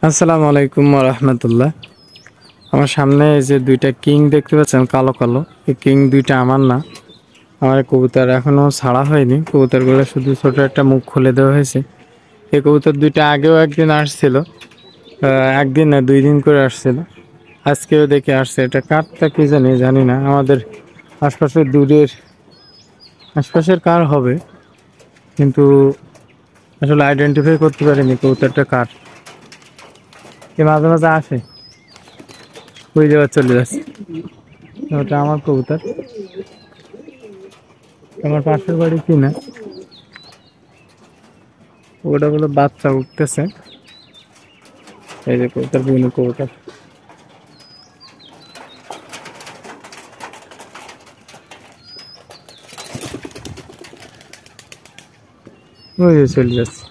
আসসালামু আলাইকুম ওয়া রাহমাতুল্লাহ। আমার সামনে এই যে দুইটা কিং দেখতে পাচ্ছেন, কালো কালো। এই কিং দুইটা আমার না, আমার কবুতর এখনো ছাড়া হয়নি। কবুতরগুলো শুধু ছোট একটা মুখ খুলে দেওয়া হয়েছে। এই কবুতর দুইটা আগেও একদিন আসছিল, একদিন না 2 দিন করে আসছিল। আজকেও দেখে আসছে। এটা কারটা কি জানি না। আমাদের আশপাশের কার হবে, কিন্তু আসলে আইডেন্টিফাই করতে পারিনি কবুতরটা কার। এ মাঝে মাঝে আসে, ওই জায়গায় চলে যাচ্ছে। ওটা আমার কবুতর, আমার পাশের বাড়ি কিনা। ওটা বলে বাচ্চা উঠতেছে। এই যে কবুতর, বিভিন্ন কবুতর ওই যে চলে যাচ্ছে।